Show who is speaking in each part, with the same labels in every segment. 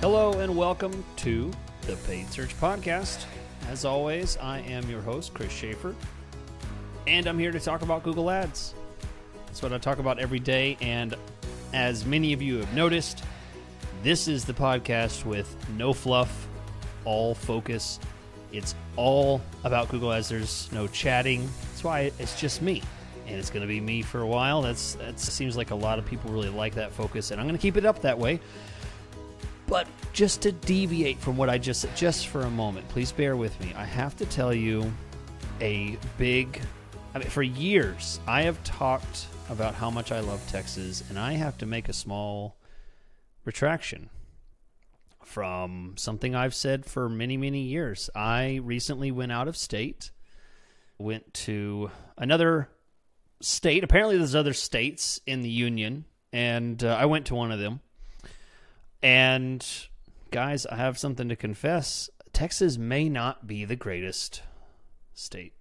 Speaker 1: Hello and welcome to the Paid Search Podcast. As always, I am your host, Chris Schaeffer, and I'm here to talk about Google Ads. That's what I talk about every day, and as many of you have noticed, this is the podcast with no fluff, all focus. It's all about Google Ads. There's no chatting. That's why it's just me, and it's going to be me for a while. That seems like a lot of people really like that focus, and I'm going to keep it up that way. But just to deviate from what I just said, just for a moment, please bear with me. I have to tell you for years, I have talked about how much I love Texas, and I have to make a small retraction from something I've said for many, many years. I recently went out of state, went to another state. Apparently there's other states in the union, and I went to one of them. And guys, I have something to confess. Texas may not be the greatest state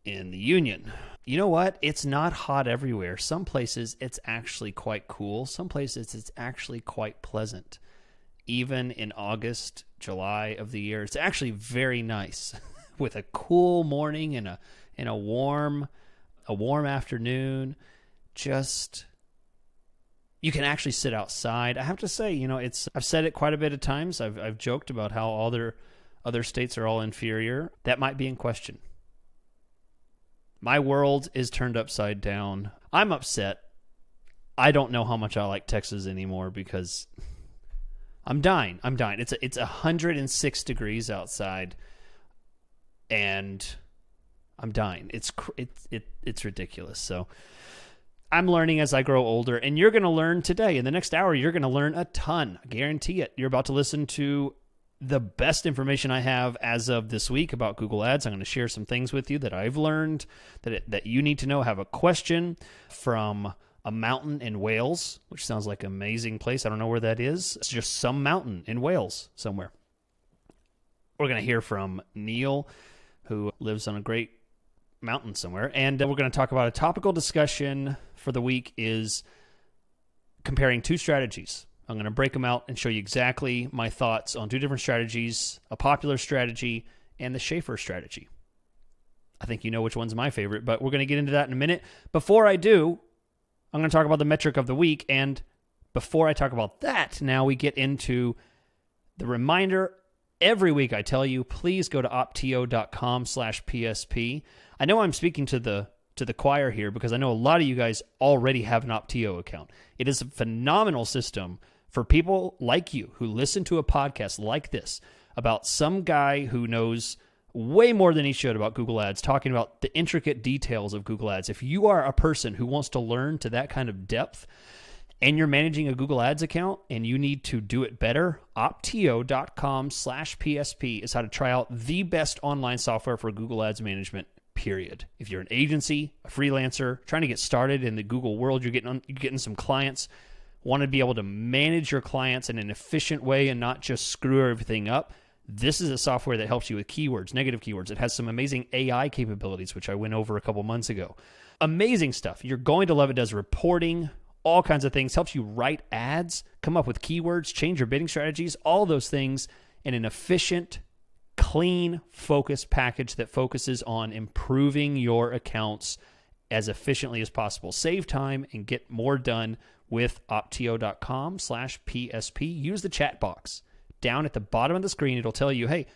Speaker 1: in the union. You know what? It's not hot everywhere. Some places it's actually quite cool. Some places it's actually quite pleasant. Even in August, July of the year, it's actually very nice with a cool morning and a warm afternoon. You can actually sit outside. I have to say, I've said it quite a bit of times. I've joked about how all their other states are all inferior. That might be in question. My world is turned upside down. I'm upset. I don't know how much I like Texas anymore because I'm dying. It's 106 degrees outside, and I'm dying. It's ridiculous. So I'm learning as I grow older, and you're going to learn today. In the next hour, you're going to learn a ton. I guarantee it. You're about to listen to the best information I have as of this week about Google Ads. I'm going to share some things with you that I've learned that you need to know. I have a question from a mountain in Wales, which sounds like an amazing place. I don't know where that is. It's just some mountain in Wales somewhere. We're going to hear from Neil, who lives on a great mountain somewhere, and we're going to talk about a topical discussion for the week is comparing two strategies. I'm going to break them out and show you exactly my thoughts on two different strategies, a popular strategy and the Schaeffer strategy. I think you know which one's my favorite, but we're going to get into that in a minute. Before I do, I'm going to talk about the metric of the week, and before I talk about that, now we get into the reminder. Every week I tell you, please go to optio.com/PSP. I know I'm speaking to the choir here because I know a lot of you guys already have an Optio account. It is a phenomenal system for people like you who listen to a podcast like this about some guy who knows way more than he should about Google Ads, talking about the intricate details of Google Ads. If you are a person who wants to learn to that kind of depth, and you're managing a Google Ads account and you need to do it better, optio.com/PSP is how to try out the best online software for Google Ads management, period. If you're an agency, a freelancer, trying to get started in the Google world, you're getting some clients, want to be able to manage your clients in an efficient way and not just screw everything up, this is a software that helps you with keywords, negative keywords. It has some amazing AI capabilities, which I went over a couple months ago. Amazing stuff. You're going to love it. It does reporting, all kinds of things, helps you write ads, come up with keywords, change your bidding strategies, all those things in an efficient, clean, focused package that focuses on improving your accounts as efficiently as possible. Save time and get more done with optio.com/PSP. Use the chat box. Down at the bottom of the screen, it'll tell you, hey,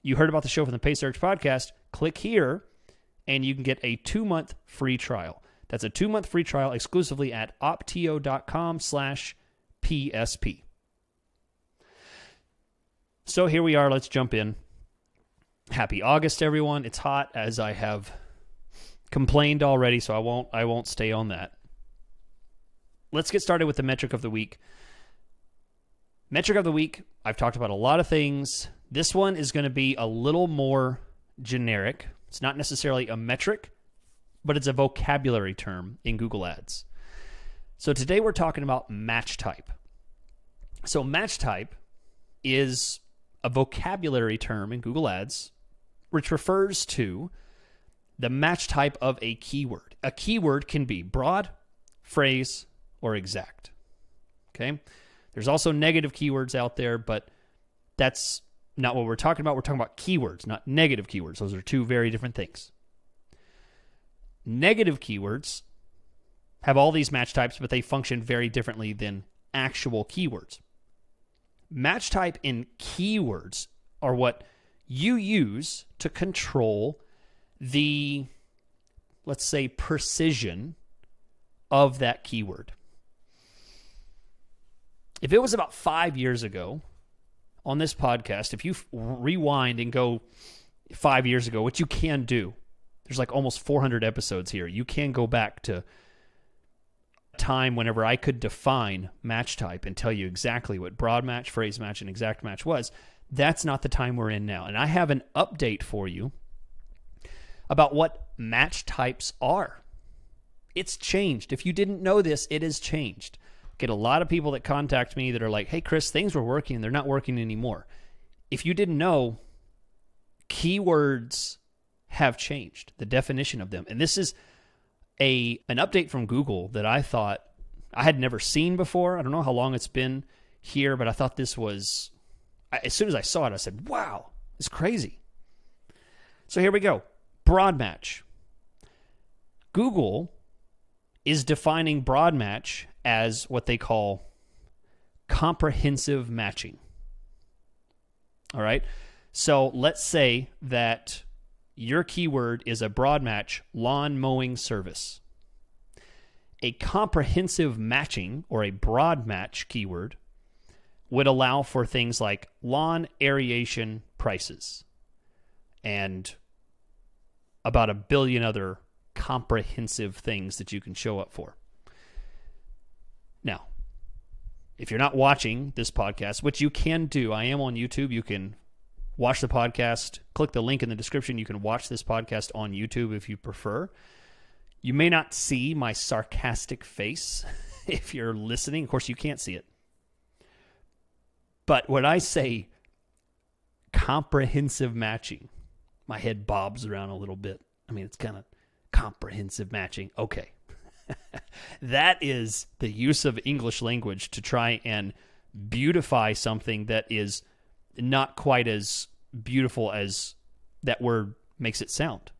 Speaker 1: you heard about the show from the Paid Search Podcast. Click here, and you can get a 2-month free trial. That's a 2-month free trial exclusively at optio.com/PSP. So here we are. Let's jump in. Happy August, everyone. It's hot, as I have complained already, so I won't stay on that. Let's get started with the metric of the week. Metric of the week, I've talked about a lot of things. This one is going to be a little more generic. It's not necessarily a metric, but it's a vocabulary term in Google Ads. So today we're talking about match type. So match type is a vocabulary term in Google Ads, which refers to the match type of a keyword. A keyword can be broad, phrase, or exact. Okay? There's also negative keywords out there, but that's not what we're talking about. We're talking about keywords, not negative keywords. Those are two very different things. Negative keywords have all these match types, but they function very differently than actual keywords. Match type in keywords are what you use to control the, let's say, precision of that keyword. If it was about 5 years ago on this podcast, if you rewind and go 5 years ago, which you can do, there's like almost 400 episodes here. You can go back to a time whenever I could define match type and tell you exactly what broad match, phrase match, and exact match was. That's not the time we're in now. And I have an update for you about what match types are. It's changed. If you didn't know this, it has changed. Get a lot of people that contact me that are like, hey, Chris, things were working. They're not working anymore. If you didn't know, keywords have changed, the definition of them. And this is an update from Google that I thought I had never seen before. I don't know how long it's been here, but I thought this was, as soon as I saw it, I said, wow, it's crazy. So here we go. Broad match. Google is defining broad match as what they call comprehensive matching. All right. So let's say that your keyword is a broad match, lawn mowing service. A comprehensive matching or a broad match keyword would allow for things like lawn aeration prices and about a billion other comprehensive things that you can show up for. Now, if you're not watching this podcast, which you can do, I am on YouTube. You can watch the podcast. Click the link in the description. You can watch this podcast on YouTube if you prefer. You may not see my sarcastic face if you're listening. Of course, you can't see it. But when I say comprehensive matching, my head bobs around a little bit. I mean, it's kind of comprehensive matching. Okay. That is the use of English language to try and beautify something that is not quite as beautiful as that word makes it sound.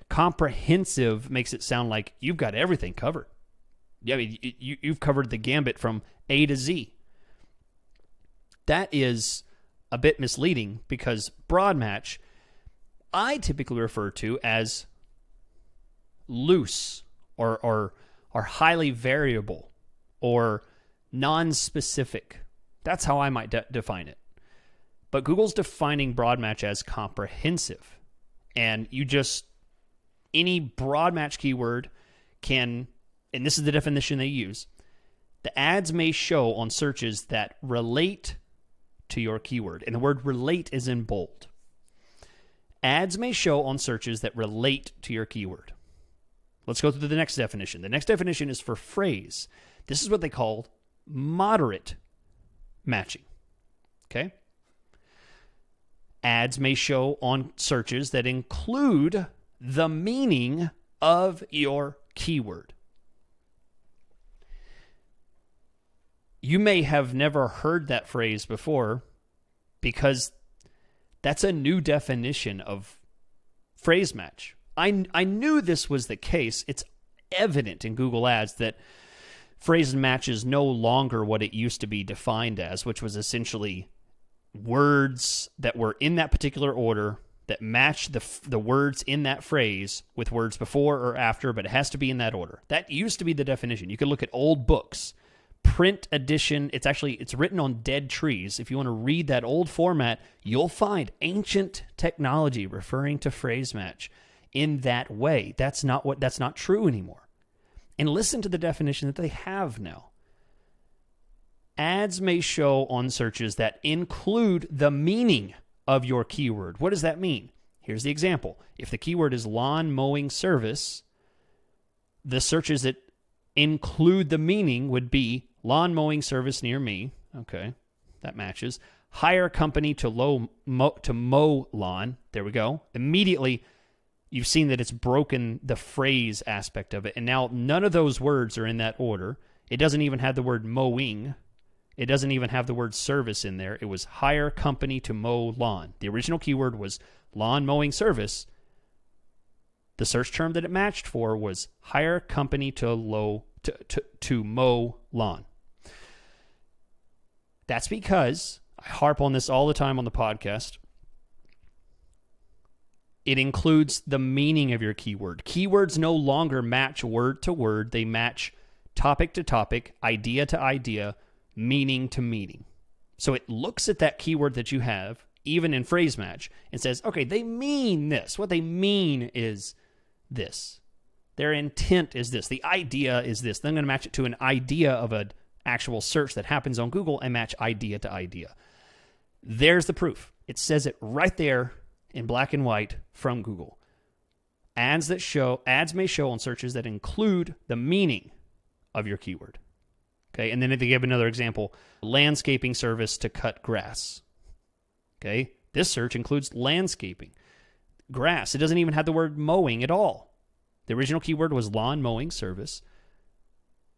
Speaker 1: Comprehensive makes it sound like you've got everything covered. I mean, you've covered the gambit from A to Z. That is a bit misleading because broad match, I typically refer to as loose or highly variable or non-specific. That's how I might define it. But Google's defining broad match as comprehensive. And any broad match keyword can, and this is the definition they use, the ads may show on searches that relate to your keyword. And the word relate is in bold. Ads may show on searches that relate to your keyword. Let's go through the next definition. The next definition is for phrase. This is what they call moderate matching. Okay? Ads may show on searches that include the meaning of your keyword. You may have never heard that phrase before because that's a new definition of phrase match. I knew this was the case. It's evident in Google Ads that phrase match is no longer what it used to be defined as, which was essentially words that were in that particular order that match the words in that phrase with words before or after, but it has to be in that order. That used to be the definition. You could look at old books, print edition. It's written on dead trees. If you want to read that old format, you'll find ancient technology referring to phrase match in that way. That's not true anymore. And listen to the definition that they have now. Ads may show on searches that include the meaning of your keyword. What does that mean? Here's the example. If the keyword is lawn mowing service, the searches that include the meaning would be lawn mowing service near me. Okay, that matches. Hire company to mow lawn. There we go. Immediately, you've seen that it's broken the phrase aspect of it. And now none of those words are in that order. It doesn't even have the word mowing It doesn't even have the word service in there. It was hire company to mow lawn. The original keyword was lawn mowing service. The search term that it matched for was hire company to mow lawn. That's because, I harp on this all the time on the podcast, it includes the meaning of your keyword. Keywords no longer match word to word. They match topic to topic, idea to idea, meaning to meaning. So it looks at that keyword that you have, even in phrase match, and says, okay, they mean this. What they mean is this. Their intent is this. The idea is this. Then I'm going to match it to an idea of an actual search that happens on Google and match idea to idea. There's the proof. It says it right there in black and white from Google. Ads may show on searches that include the meaning of your keyword. Okay, and then they give another example, landscaping service to cut grass. Okay, this search includes landscaping. Grass, it doesn't even have the word mowing at all. The original keyword was lawn mowing service,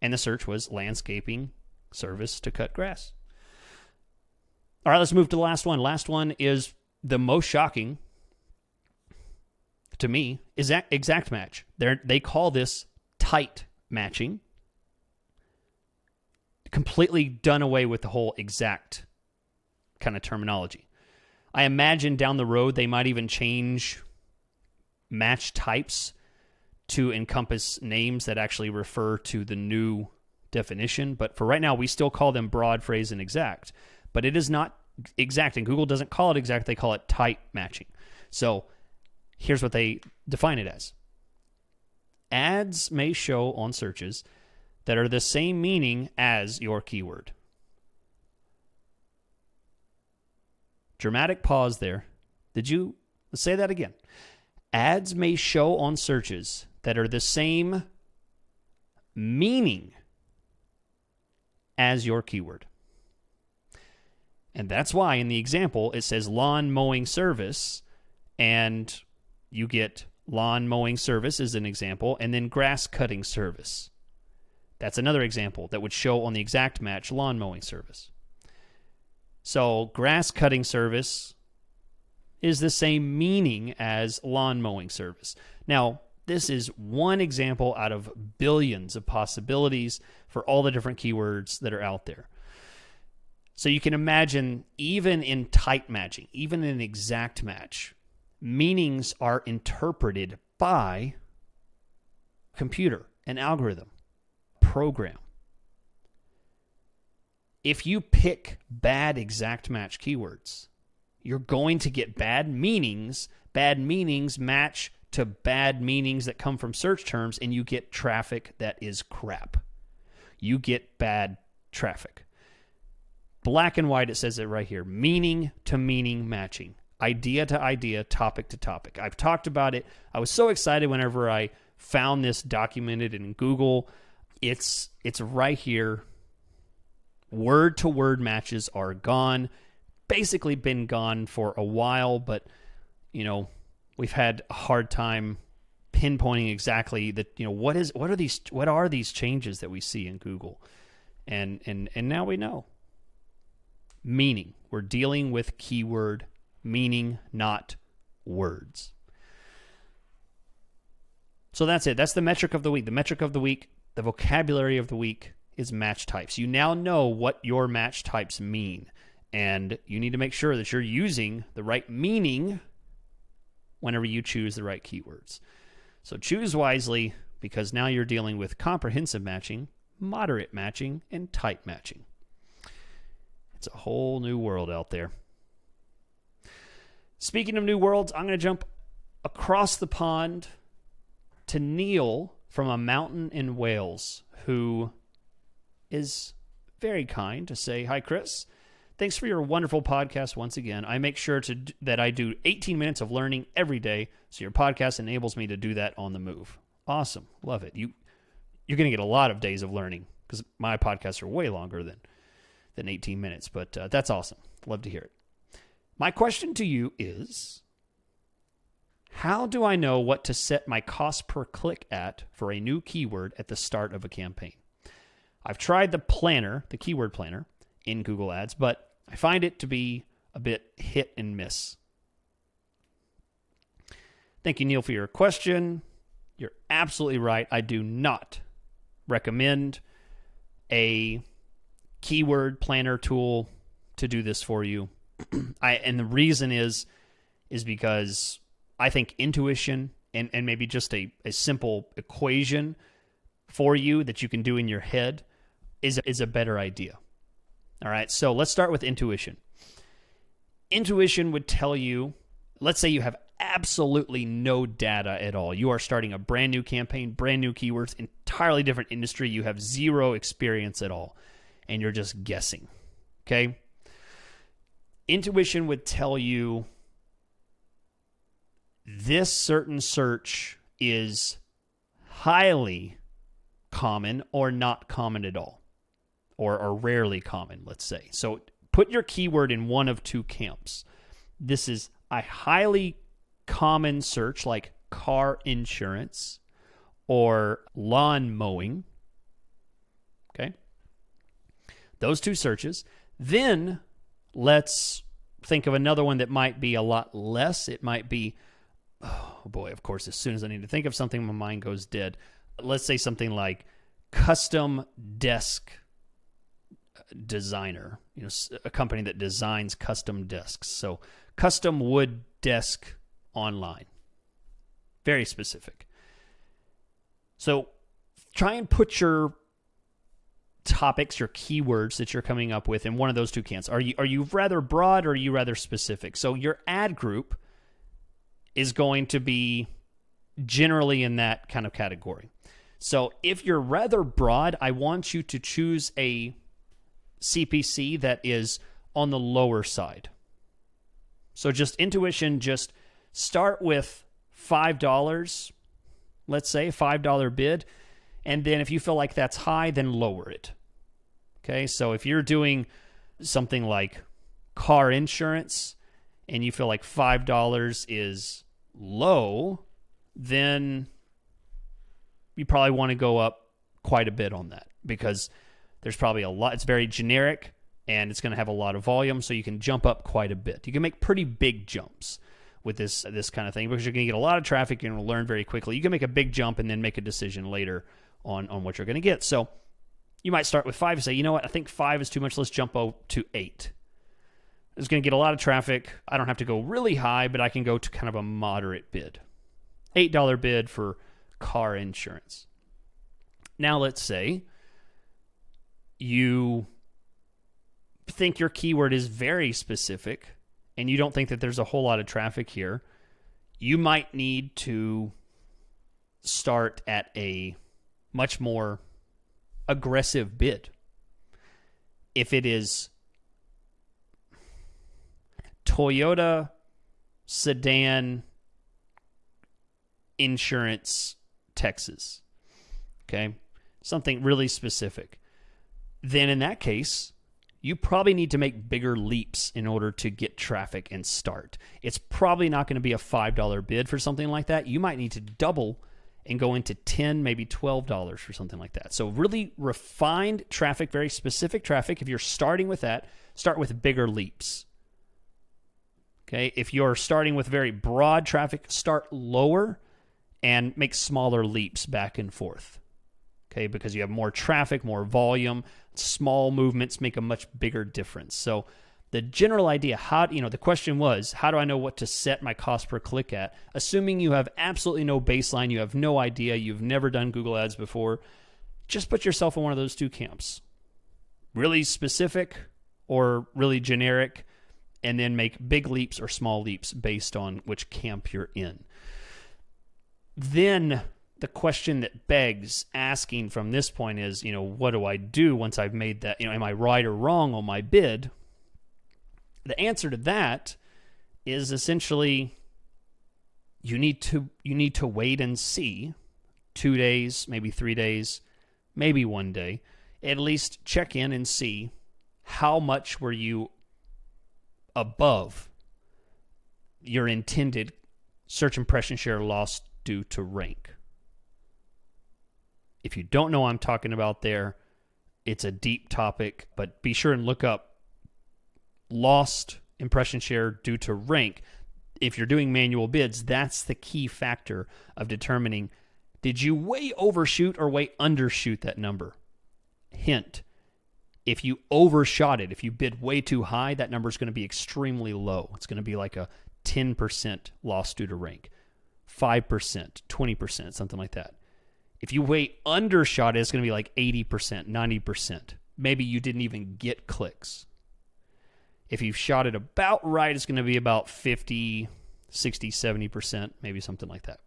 Speaker 1: and the search was landscaping service to cut grass. All right, let's move to the last one. Last one is the most shocking to me, is exact match. They call this tight matching. Completely done away with the whole exact kind of terminology. I imagine down the road they might even change match types to encompass names that actually refer to the new definition. But for right now, we still call them broad, phrase, and exact. But it is not exact, and Google doesn't call it exact. They call it tight matching. So here's what they define it as. Ads may show on searches that are the same meaning as your keyword. Dramatic pause there. Let's say that again. Ads may show on searches that are the same meaning as your keyword. And that's why in the example it says lawn mowing service, and you get lawn mowing service as an example, and then grass cutting service. That's another example that would show on the exact match lawn mowing service. So grass cutting service is the same meaning as lawn mowing service. Now, this is one example out of billions of possibilities for all the different keywords that are out there. So you can imagine, even in tight matching, even in exact match, meanings are interpreted by computer, an algorithm, program. If you pick bad exact match keywords, you're going to get bad meanings. Bad meanings match to bad meanings that come from search terms, and you get traffic that is crap. You get bad traffic. Black and white, it says it right here. Meaning to meaning matching. Idea to idea, topic to topic. I've talked about it. I was so excited whenever I found this documented in Google. It's right here. Word to word matches are gone. Basically been gone for a while, but we've had a hard time pinpointing exactly that, what are these changes that we see in Google? And now we know. Meaning. We're dealing with keyword meaning, not words. So that's it. That's the metric of the week. The metric of the week, the vocabulary of the week is match types. You now know what your match types mean, and you need to make sure that you're using the right meaning whenever you choose the right keywords. So choose wisely, because now you're dealing with comprehensive matching, moderate matching, and tight matching. It's a whole new world out there. Speaking of new worlds, I'm going to jump across the pond to Neil from a mountain in Wales, who is very kind to say, "Hi, Chris. Thanks for your wonderful podcast once again. I make sure that I do 18 minutes of learning every day, so your podcast enables me to do that on the move." Awesome. Love it. You're going to get a lot of days of learning, because my podcasts are way longer than 18 minutes, but that's awesome. Love to hear it. My question to you is, how do I know what to set my cost per click at for a new keyword at the start of a campaign? I've tried the planner, the keyword planner, in Google Ads, but I find it to be a bit hit and miss. Thank you, Neil, for your question. You're absolutely right. I do not recommend a keyword planner tool to do this for you. And the reason is because I think intuition and maybe just a simple equation for you that you can do in your head is a better idea. All right, so let's start with intuition. Intuition would tell you, let's say you have absolutely no data at all. You are starting a brand new campaign, brand new keywords, entirely different industry. You have zero experience at all, and you're just guessing, okay? Intuition would tell you this certain search is highly common or not common at all, or rarely common, let's say. So put your keyword in one of two camps. This is a highly common search like car insurance or lawn mowing. Okay? Those two searches. Then let's think of another one that might be a lot less. It might be, oh boy, of course, as soon as I need to think of something, my mind goes dead. Let's say something like custom desk designer, a company that designs custom desks. So custom wood desk online. Very specific. So try and put your topics, your keywords that you're coming up with in one of those two camps. Are you rather broad or are you rather specific? So your ad group is going to be generally in that kind of category. So if you're rather broad, I want you to choose a CPC that is on the lower side. So just intuition, just start with $5, let's say, $5 bid. And then if you feel like that's high, then lower it. Okay, so if you're doing something like car insurance and you feel like $5 is low, then you probably want to go up quite a bit on that because there's probably a lot. It's very generic and it's going to have a lot of volume, so you can jump up quite a bit. You can make pretty big jumps with this kind of thing because you're going to get a lot of traffic and you're going to learn very quickly. You can make a big jump and then make a decision later on what you're going to get. So you might start with 5 and say, you know what, I think 5 is too much. Let's jump to 8. It's going to get a lot of traffic. I don't have to go really high, but I can go to kind of a moderate bid. $8 bid for car insurance. Now let's say you think your keyword is very specific and you don't think that there's a whole lot of traffic here. You might need to start at a much more aggressive bid. If it is Toyota sedan insurance Texas, okay, something really specific, then in that case, you probably need to make bigger leaps in order to get traffic and start. It's probably not going to be a $5 bid for something like that. You might need to double and go into $10, maybe $12 for something like that. So really refined traffic, very specific traffic. If you're starting with that, start with bigger leaps. Okay, if you're starting with very broad traffic, start lower and make smaller leaps back and forth. Okay, because you have more traffic, more volume, small movements make a much bigger difference. So the general idea, the question was, how do I know what to set my cost per click at? Assuming you have absolutely no baseline, you have no idea, you've never done Google Ads before, just put yourself in one of those two camps. Really specific or really generic, and then make big leaps or small leaps based on which camp you're in. Then the question that begs asking from this point is, what do I do once I've made that? Am I right or wrong on my bid? The answer to that is essentially you need to wait and see 2 days, maybe 3 days, maybe 1 day. At least check in and see how much were you above your intended search impression share loss due to rank. If you don't know what I'm talking about there, it's a deep topic, but be sure and look up lost impression share due to rank. If you're doing manual bids, that's the key factor of determining, did you way overshoot or way undershoot that number? Hint, if you overshot it, if you bid way too high, that number is going to be extremely low. It's going to be like a 10% loss due to rank, 5%, 20%, something like that. If you way undershot it, it's going to be like 80%, 90%. Maybe you didn't even get clicks. If you've shot it about right, it's going to be about 50, 60, 70%, maybe something like that.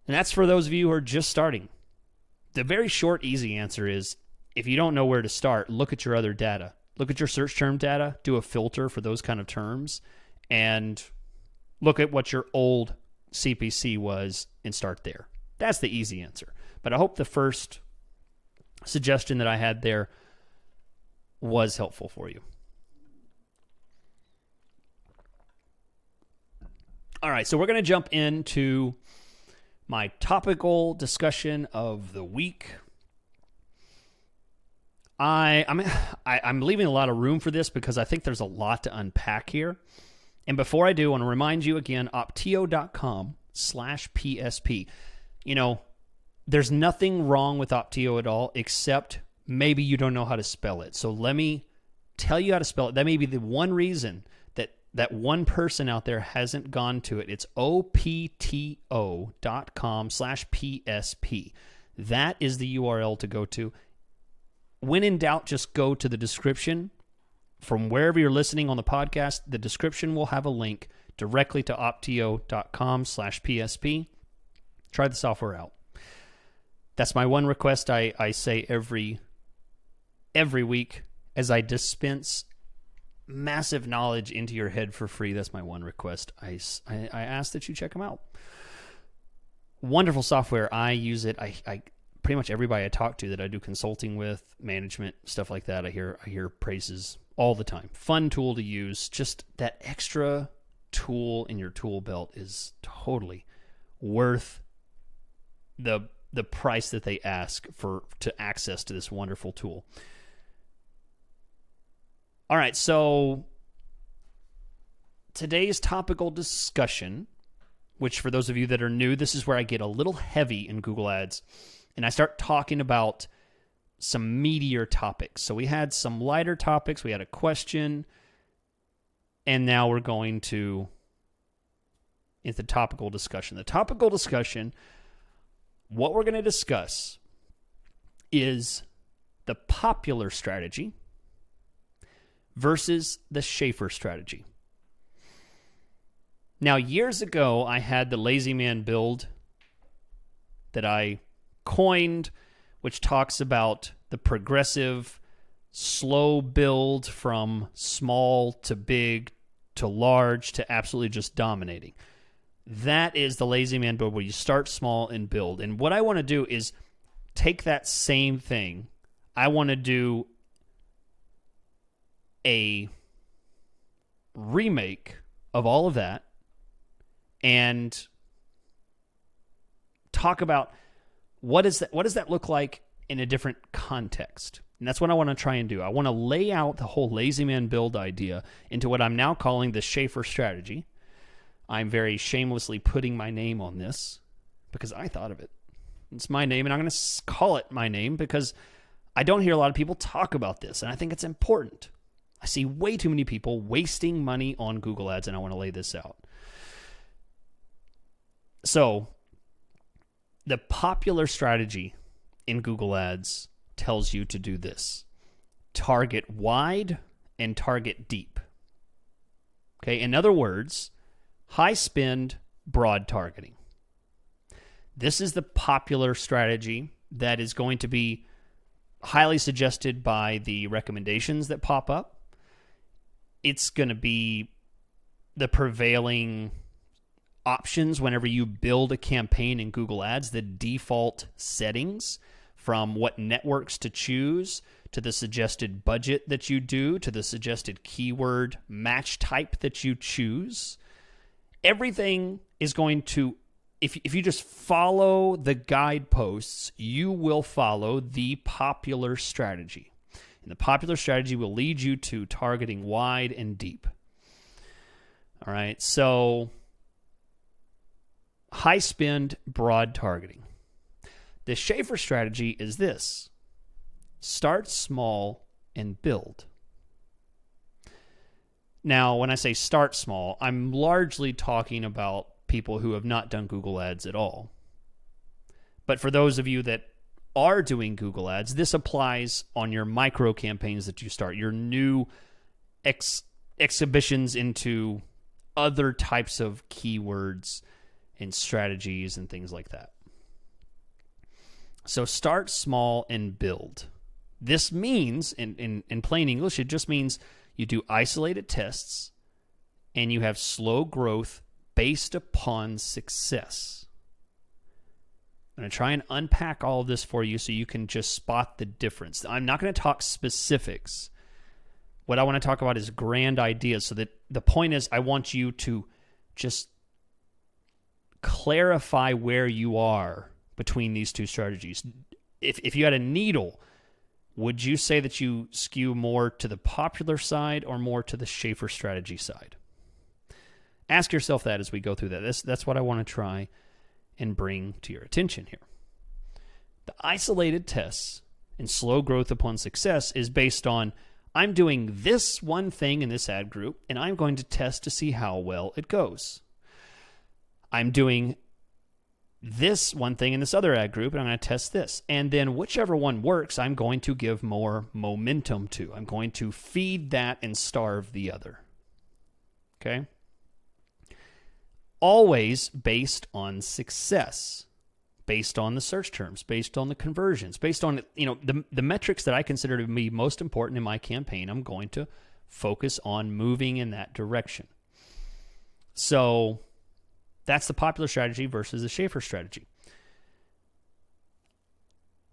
Speaker 1: And that's for those of you who are just starting. The very short, easy answer is, if you don't know where to start, look at your other data. Look at your search term data, do a filter for those kind of terms, and look at what your old CPC was and start there. That's the easy answer. But I hope the first suggestion that I had there was helpful for you. All right, so we're going to jump into my topical discussion of the week. I'm leaving a lot of room for this because I think there's a lot to unpack here. And before I do, I want to remind you again, optio.com/PSP. You know, there's nothing wrong with Optio at all, except maybe you don't know how to spell it. So let me tell you how to spell it. That may be the one reason that one person out there hasn't gone to it. It's optio.com/PSP. That is the URL to go to. When in doubt, just go to the description. From wherever you're listening on the podcast, the description will have a link directly to optio.com/PSP. Try the software out. That's my one request I say every week as I dispense massive knowledge into your head for free. That's my one request. I ask that you check them out. Wonderful software. I use it. I pretty much everybody I talk to that I do consulting with, management, stuff like that, I hear praises all the time. Fun tool to use. Just that extra tool in your tool belt is totally worth the price that they ask to access to this wonderful tool. All right, so today's topical discussion, which for those of you that are new, this is where I get a little heavy in Google Ads, and I start talking about some meatier topics. So we had some lighter topics, we had a question, and now we're going into the topical discussion. The topical discussion, what we're going to discuss is the popular strategy versus the Schaeffer strategy. Now, years ago, I had the lazy man build that I coined, which talks about the progressive, slow build from small to big to large to absolutely just dominating. That is the lazy man build, where you start small and build. And what I want to do is take that same thing. I want to do a remake of all of that and talk about what does that look like in a different context. And that's what I want to try and do. I want to lay out the whole lazy man build idea into what I'm now calling the Schaeffer strategy. I'm very shamelessly putting my name on this because I thought of it. It's my name, and I'm going to call it my name because I don't hear a lot of people talk about this, and I think it's important. I see way too many people wasting money on Google Ads, and I want to lay this out. So, the popular strategy in Google Ads tells you to do this. Target wide and target deep. Okay, in other words, high spend, broad targeting. This is the popular strategy that is going to be highly suggested by the recommendations that pop up. It's going to be the prevailing options whenever you build a campaign in Google Ads, the default settings, from what networks to choose, to the suggested budget that you do, to the suggested keyword match type that you choose. Everything is going to, if you just follow the guideposts, you will follow the popular strategy. And the popular strategy will lead you to targeting wide and deep. All right, so high spend, broad targeting. The Schaeffer strategy is this: start small and build. Now, when I say start small, I'm largely talking about people who have not done Google Ads at all. But for those of you that are doing Google Ads, this applies on your micro campaigns that you start, your new exhibitions into other types of keywords and strategies and things like that. So start small and build. This means, in plain English, it just means you do isolated tests and you have slow growth based upon success. I'm going to try and unpack all of this for you so you can just spot the difference. I'm not going to talk specifics. What I want to talk about is grand ideas, so that the point is I want you to just clarify where you are between these two strategies. If you had a needle, would you say that you skew more to the popular side or more to the Schaeffer strategy side? Ask yourself that as we go through that. That's what I want to try and bring to your attention here. The isolated tests and slow growth upon success is based on, I'm doing this one thing in this ad group, and I'm going to test to see how well it goes. I'm doing this one thing in this other ad group, and I'm going to test this. And then whichever one works, I'm going to give more momentum to. I'm going to feed that and starve the other. Okay? Always based on success, based on the search terms, based on the conversions, based on the metrics that I consider to be most important in my campaign. I'm going to focus on moving in that direction. So that's the popular strategy versus the Schaeffer strategy.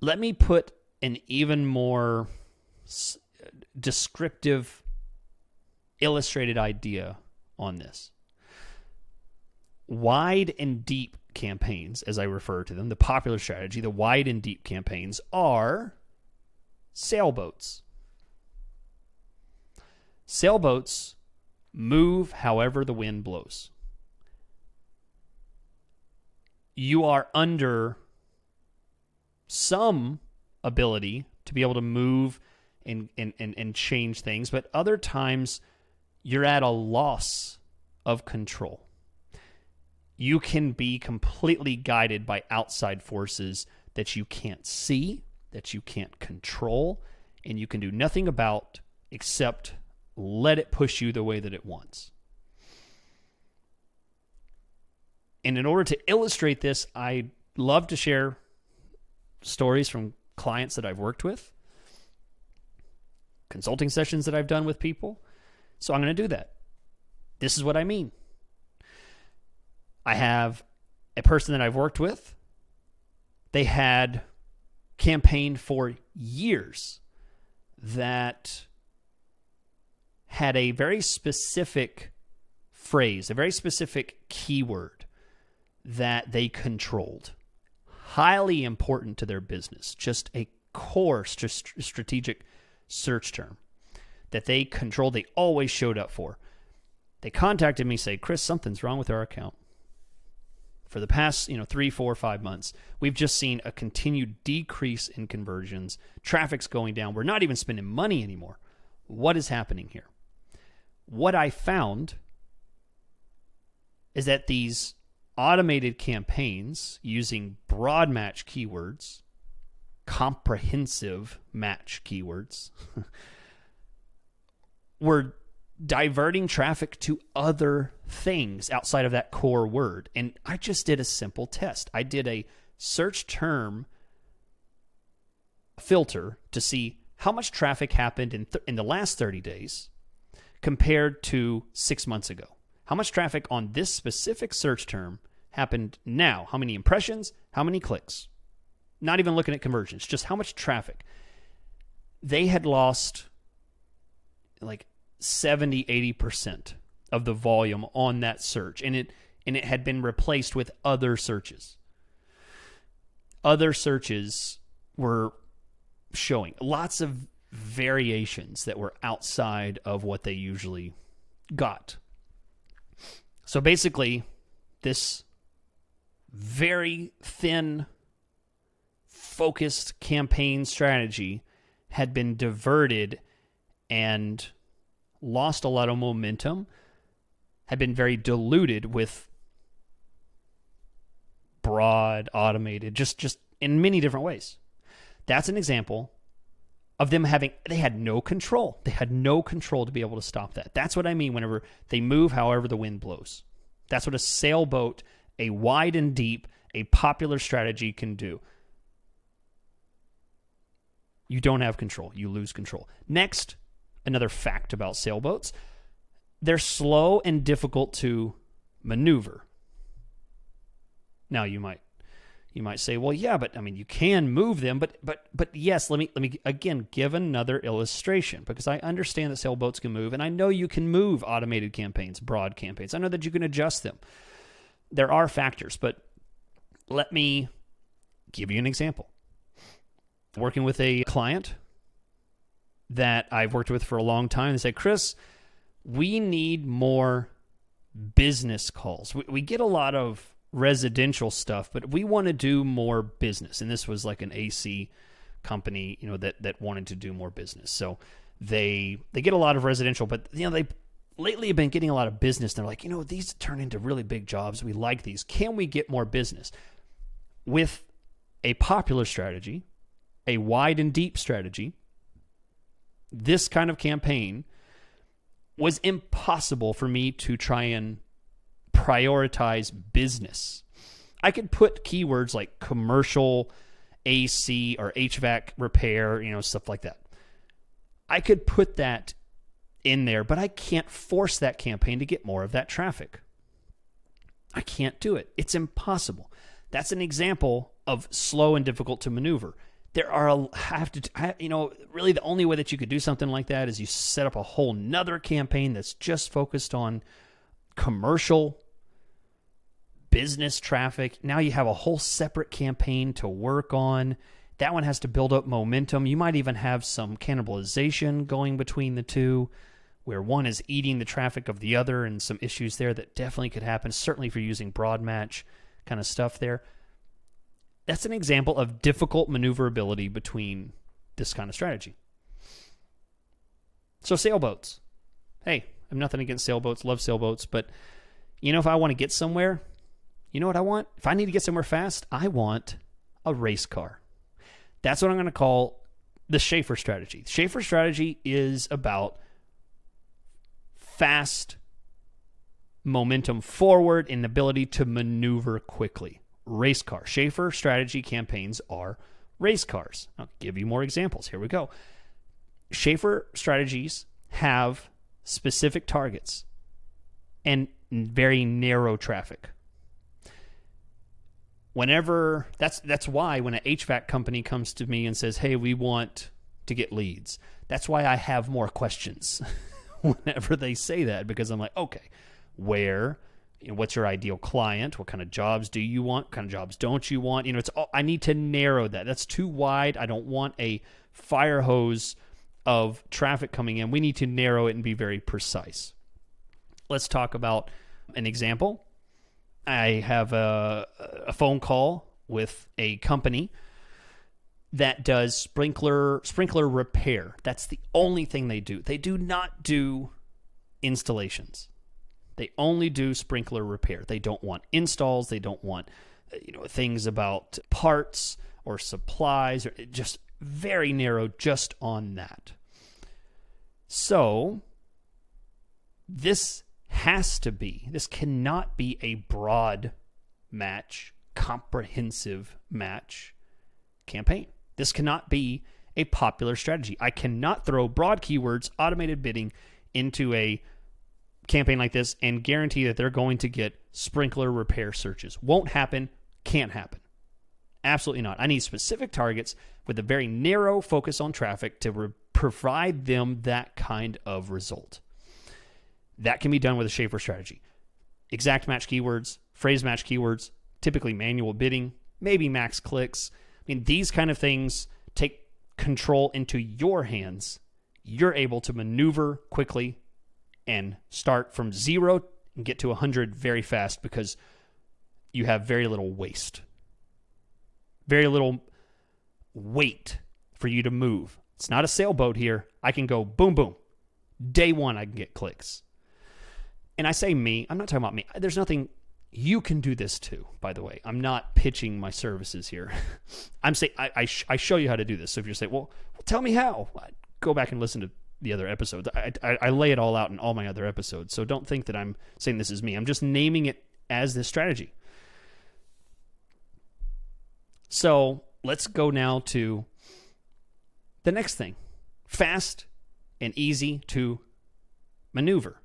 Speaker 1: Let me put an even more descriptive, illustrated idea on this. Wide and deep campaigns, as I refer to them, the popular strategy, the wide and deep campaigns are sailboats. Sailboats move however the wind blows. You are under some ability to be able to move and change things, but other times you're at a loss of control. You can be completely guided by outside forces that you can't see, that you can't control, and you can do nothing about except let it push you the way that it wants. And in order to illustrate this, I love to share stories from clients that I've worked with, consulting sessions that I've done with people. So I'm going to do that. This is what I mean. I have a person that I've worked with. They had campaigned for years that had a very specific phrase, a very specific keyword that they controlled. Highly important to their business. Just a core strategic search term that they controlled. They always showed up for. They contacted me, say, Chris, something's wrong with our account. For the past 3, 4, 5 months, we've just seen a continued decrease in conversions. Traffic's going down. We're not even spending money anymore. What is happening here? What I found is that these automated campaigns using broad match keywords, comprehensive match keywords, were diverting traffic to other things outside of that core word. And I just did a simple test. I did a search term filter to see how much traffic happened in the last 30 days compared to 6 months ago. How much traffic on this specific search term happened now? How many impressions? How many clicks? Not even looking at conversions, just how much traffic. They had lost like 70, 80% of the volume on that search. And it had been replaced with other searches. Other searches were showing lots of variations that were outside of what they usually got. So basically, this very thin, focused campaign strategy had been diverted and lost a lot of momentum, had been very diluted with broad, automated, just in many different ways. That's an example of them they had no control. They had no control to be able to stop that. That's what I mean whenever they move however the wind blows. That's what a sailboat, a wide and deep, a popular strategy can do. You don't have control. You lose control. Next, another fact about sailboats. They're slow and difficult to maneuver. Now you might say, well, yeah, but I mean, you can move them, but yes, let me again give another illustration, because I understand that sailboats can move, and I know you can move automated campaigns, broad campaigns. I know that you can adjust them. There are factors, but let me give you an example. Working with a client that I've worked with for a long time, they said, Chris, we need more business calls. We get a lot of residential stuff, but we want to do more business. And this was like an AC company, that wanted to do more business. So they get a lot of residential, but they lately have been getting a lot of business. They're like, these turn into really big jobs. We like these. Can we get more business? With a popular strategy, a wide and deep strategy, this kind of campaign was impossible for me to try and prioritize business. I could put keywords like commercial, AC, or HVAC repair, stuff like that. I could put that in there, but I can't force that campaign to get more of that traffic. I can't do it. It's impossible. That's an example of slow and difficult to maneuver. There are really the only way that you could do something like that is you set up a whole nother campaign that's just focused on commercial business traffic. Now you have a whole separate campaign to work on. That one has to build up momentum. You might even have some cannibalization going between the two, where one is eating the traffic of the other, and some issues there that definitely could happen, certainly if you're using broad match kind of stuff there. That's an example of difficult maneuverability between this kind of strategy. So sailboats. Hey, I have nothing against sailboats, love sailboats, but if I want to get somewhere, you know what I want? If I need to get somewhere fast, I want a race car. That's what I'm going to call the Schaeffer strategy. The Schaeffer strategy is about fast momentum forward and ability to maneuver quickly. Race car. Schaeffer strategy campaigns are race cars. I'll give you more examples. Here we go. Schaeffer strategies have specific targets and very narrow traffic. That's why when an HVAC company comes to me and says, hey, we want to get leads, that's why I have more questions whenever they say that, because I'm like, okay, where, what's your ideal client? What kind of jobs do you want? What kind of jobs don't you want? I need to narrow that. That's too wide. I don't want a fire hose of traffic coming in. We need to narrow it and be very precise. Let's talk about an example. I have a phone call with a company that does sprinkler repair. That's the only thing they do. They do not do installations. They only do sprinkler repair. They don't want installs. They don't want things about parts or supplies, or just very narrow just on that. So this cannot be a broad match, comprehensive match campaign. This cannot be a popular strategy. I cannot throw broad keywords, automated bidding into a campaign like this and guarantee that they're going to get sprinkler repair searches. Won't happen, can't happen. Absolutely not. I need specific targets with a very narrow focus on traffic to provide them that kind of result. That can be done with a Schaeffer strategy. Exact match keywords, phrase match keywords, typically manual bidding, maybe max clicks. I mean, these kind of things take control into your hands you're able to maneuver quickly and start from 0 and get to 100 very fast because you have very little waste. Very little weight for you to move. It's not a sailboat here. I can go boom, boom. Day one, I can get clicks. And I say me, I'm not talking about me. There's nothing, you can do this too, by the way. I'm not pitching my services here. I'm saying, I show you how to do this. So if you're saying, well, tell me how. Go back and listen to the other episodes. I lay it all out in all my other episodes. So don't think that I'm saying this is me. I'm just naming it as this strategy. So let's go now to the next thing. Fast and easy to maneuver.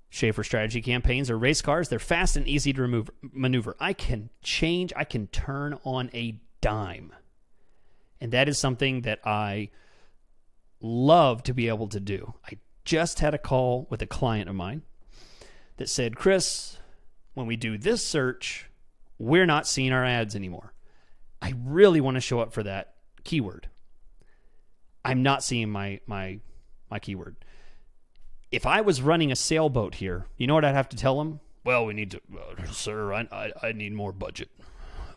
Speaker 1: Schaeffer strategy campaigns are race cars. They're fast and easy to maneuver. I can change, I can turn on a dime. And that is something that I love to be able to do. I just had a call with a client of mine that said, Chris, when we do this search, we're not seeing our ads anymore. I really want to show up for that keyword. I'm not seeing my keyword. If I was running a sailboat here, you know what I'd have to tell them? Well, we need to, sir, I need more budget.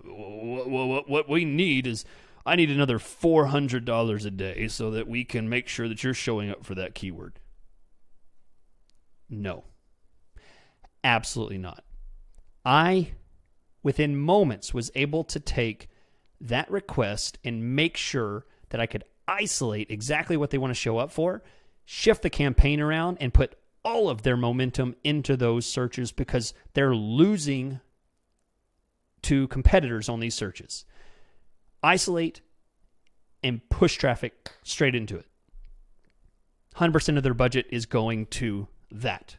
Speaker 1: What we need is, I need another $400 a day so that we can make sure that you're showing up for that keyword. No. Absolutely not. I, within moments, was able to take that request and make sure that I could isolate exactly what they want to show up for, shift the campaign around, and put all of their momentum into those searches because they're losing to competitors on these searches. Isolate and push traffic straight into it. 100% of their budget is going to that.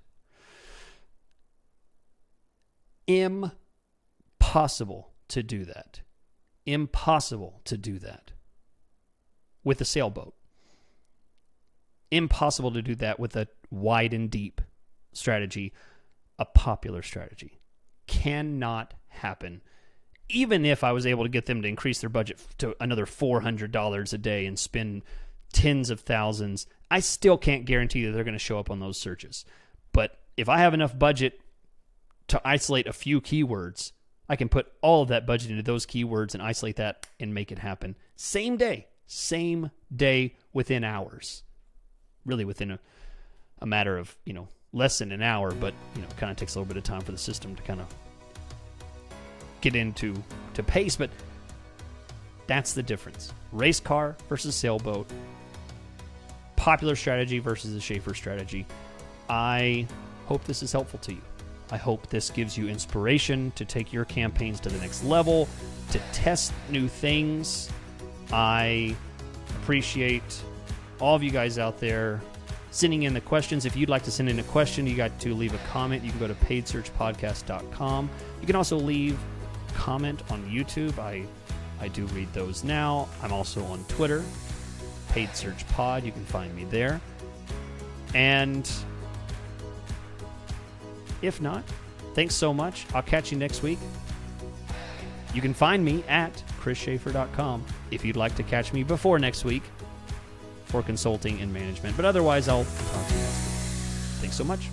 Speaker 1: Impossible to do that. Impossible to do that with a sailboat. Impossible to do that with a wide and deep strategy, a popular strategy. Cannot happen. Even if I was able to get them to increase their budget to another $400 a day and spend tens of thousands, I still can't guarantee that they're going to show up on those searches. But if I have enough budget to isolate a few keywords, I can put all of that budget into those keywords and isolate that and make it happen. Same day within hours. Really within a matter of, less than an hour, but, kind of takes a little bit of time for the system to kind of get into pace, but that's the difference. Race car versus sailboat. Popular strategy versus the Schaeffer strategy. I hope this is helpful to you. I hope this gives you inspiration to take your campaigns to the next level, to test new things. I appreciate all of you guys out there sending in the questions. If you'd like to send in a question, you got to leave a comment. You can go to paidsearchpodcast.com. You can also leave a comment on YouTube. I do read those now. I'm also on Twitter, Paid Search Pod. You can find me there. And if not, thanks so much. I'll catch you next week. You can find me at chrisschaeffer.com if you'd like to catch me before next week for consulting and management. But otherwise, I'll talk to you next week. Thanks so much.